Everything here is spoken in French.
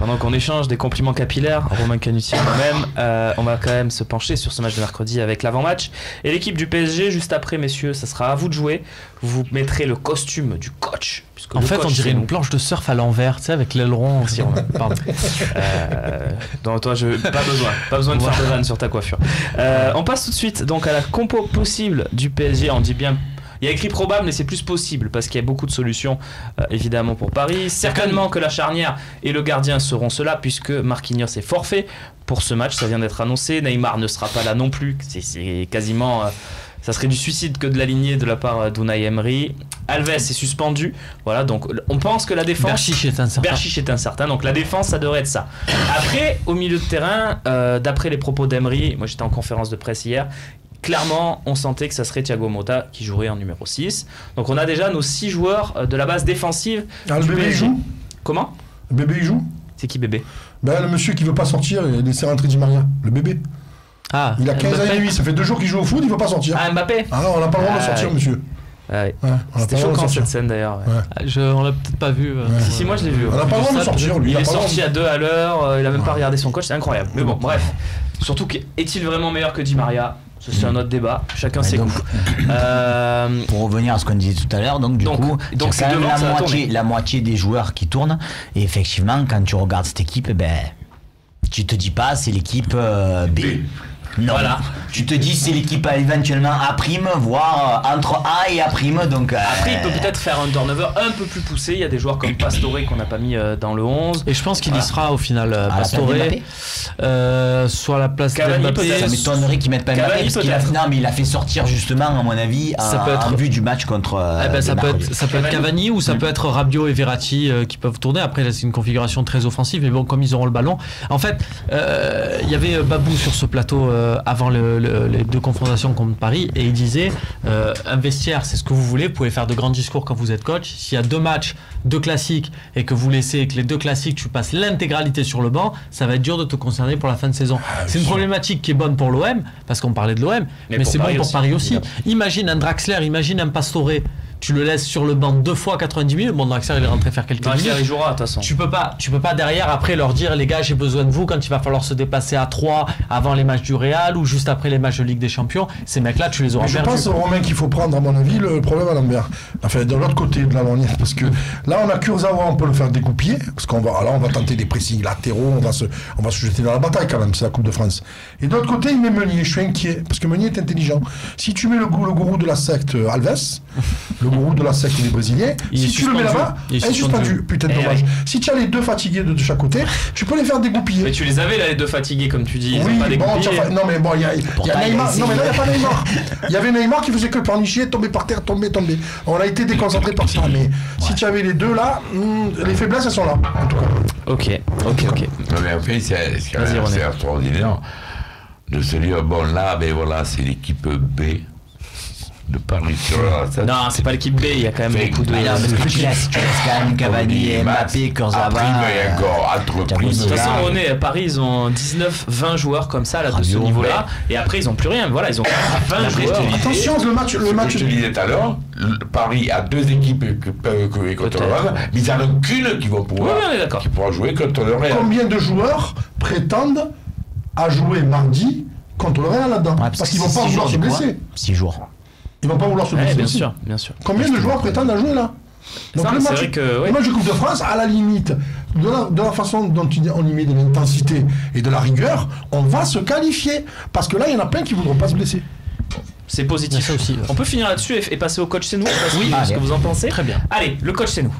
Pendant qu'on échange des compliments capillaires, Romain Canuti et moi-même, on va quand même se pencher sur ce match de mercredi avec l'avant-match. Et l'équipe du PSG, juste après, messieurs, ça sera à vous de jouer. Vous mettrez le costume du coach. En fait, on dirait une planche de surf à l'envers, tu sais, avec l'aileron aussi. Pardon. Donc toi, pas besoin de faire de vanne sur ta coiffure. On passe tout de suite donc à la compo possible du PSG. On dit bien, il y a écrit probable, mais c'est plus possible parce qu'il y a beaucoup de solutions évidemment pour Paris. Certainement que la charnière et le gardien seront ceux-là puisque Marquinhos est forfait pour ce match. Ça vient d'être annoncé. Neymar ne sera pas là non plus. C'est quasiment ça serait du suicide que de l'aligner de la part d'Unai Emery. Alves est suspendu. Voilà, donc on pense que la défense. Berchiche est incertain. Donc la défense, ça devrait être ça. Après, au milieu de terrain, d'après les propos d'Emery, moi j'étais en conférence de presse hier, clairement, on sentait que ça serait Thiago Motta qui jouerait en numéro 6. Donc on a déjà nos 6 joueurs de la base défensive. Le bébé il joue. Comment ? Le bébé il joue. C'est qui bébé ? Le monsieur qui veut pas sortir et laisser rentrer Di Maria. Le bébé. Ah, il a 15 ans et demi, ça fait 2 jours qu'il joue au foot, il veut pas sortir. Ah, Mbappé. Ah non, on n'a pas le droit de sortir, monsieur. Ouais. C'était choquant cette scène d'ailleurs. Ouais. On l'a peut-être pas vu. Si, moi je l'ai vu. On n'a pas le droit de sortir, lui. Il est sorti à 2 à l'heure, il a même pas regardé son coach, c'est incroyable. Mais bon, bref. Surtout, est-il vraiment meilleur que Di Maria ? C'est un autre débat, chacun ses goûts. Pour revenir à ce qu'on disait tout à l'heure, donc c'est quand même la moitié des joueurs qui tournent. Et effectivement, quand tu regardes cette équipe, tu te dis pas c'est l'équipe B. Non, voilà. Tu te dis c'est l'équipe éventuellement A', voire entre A et A'. Donc, après, il peut peut-être faire un turnover un peu plus poussé. Il y a des joueurs comme Pastore qu'on n'a pas mis dans le 11. Et je pense qu'il y sera au final. Pastore, soit à la place de Mbappé. Ça m'étonnerait qu'ils mettent pas Mbappé parce il a fait sortir justement, à mon avis, en vue du match contre. Ça peut être Cavani ou ça peut être Rabiot et Verratti qui peuvent tourner. Après, là, c'est une configuration très offensive. Mais bon, comme ils auront le ballon. En fait, il y avait Babou sur ce plateau avant les 2 confrontations contre Paris et il disait un vestiaire c'est ce que vous voulez, vous pouvez faire de grands discours quand vous êtes coach, s'il y a 2 matchs 2 classiques et que vous laissez que les 2 classiques tu passes l'intégralité sur le banc, ça va être dur de te concerner pour la fin de saison. C'est une problématique qui est bonne pour l'OM parce qu'on parlait de l'OM mais c'est bon pour Paris aussi. Imagine un Draxler, imagine un Pastore, tu le laisses sur le banc 2 fois 90 minutes. Bon, Draxler il est rentré faire quelques minutes. Il jouera de toute façon. Tu peux pas derrière après leur dire les gars j'ai besoin de vous quand il va falloir se déplacer à 3 avant les matchs du Real ou juste après les matchs de Ligue des Champions. Ces mecs là tu les auras perdus. Je pense Romain qu'il faut prendre à mon avis le problème à l'envers. Enfin de l'autre côté de la lorgnette parce que là on a Kurzawa, on peut le faire dégoupiller parce qu'on va tenter des pressings latéraux, on va se jeter dans la bataille quand même, c'est la Coupe de France. Et de l'autre côté il met Meunier, je suis inquiet parce que Meunier est intelligent. Si tu mets le gourou de la secte Alves, le gourou de la secte des Brésiliens, si tu le mets là-bas, il est suspendu. Putain de dommage. Si tu as les 2 fatigués de chaque côté, tu peux les faire dégoupiller. Mais tu les avais là, les 2 fatigués, comme tu dis. Oui, non mais bon, il y a Neymar. Non mais là, il n'y a pas Neymar. Il y avait Neymar qui faisait que pleurnicher, tomber par terre, tomber. On a été déconcentré par ça. Mais si tu avais les 2 là, les faiblesses, elles sont là, en tout cas. Ok. Non mais en fait, c'est extraordinaire de se dire, bon là, voilà, c'est l'équipe B de Paris. Non, c'est pas l'équipe B, il y a quand même beaucoup de. Tu laisses quand même Cavani, Mbappé, Kurzawa. Et encore entreprise. De toute façon, Paris, ils ont 19-20 joueurs comme ça, là, de ce niveau-là. Et après, ils ont plus rien. Voilà, ils ont 20 joueurs. Attention, le match. Je te disais tout à l'heure, Paris a 2 équipes qui peuvent jouer contre le Real, mais il n'y en a qu'une qui pourra jouer contre le Real. Combien de joueurs prétendent à jouer mardi contre le Real là-dedans ? Parce qu'ils ne vont pas vouloir se blesser. 6 jours. Ils vont pas vouloir se blesser. Bien sûr. Combien de joueurs prétendent à jouer là ? Donc le match de Coupe de France, à la limite, de la façon dont on y met de l'intensité et de la rigueur, on va se qualifier. Parce que là, il y en a plein qui ne voudront pas se blesser. C'est positif. Aussi, on peut finir là-dessus et passer au coach c'est nous. Ce que vous en pensez. Très bien. Allez, le coach c'est nous.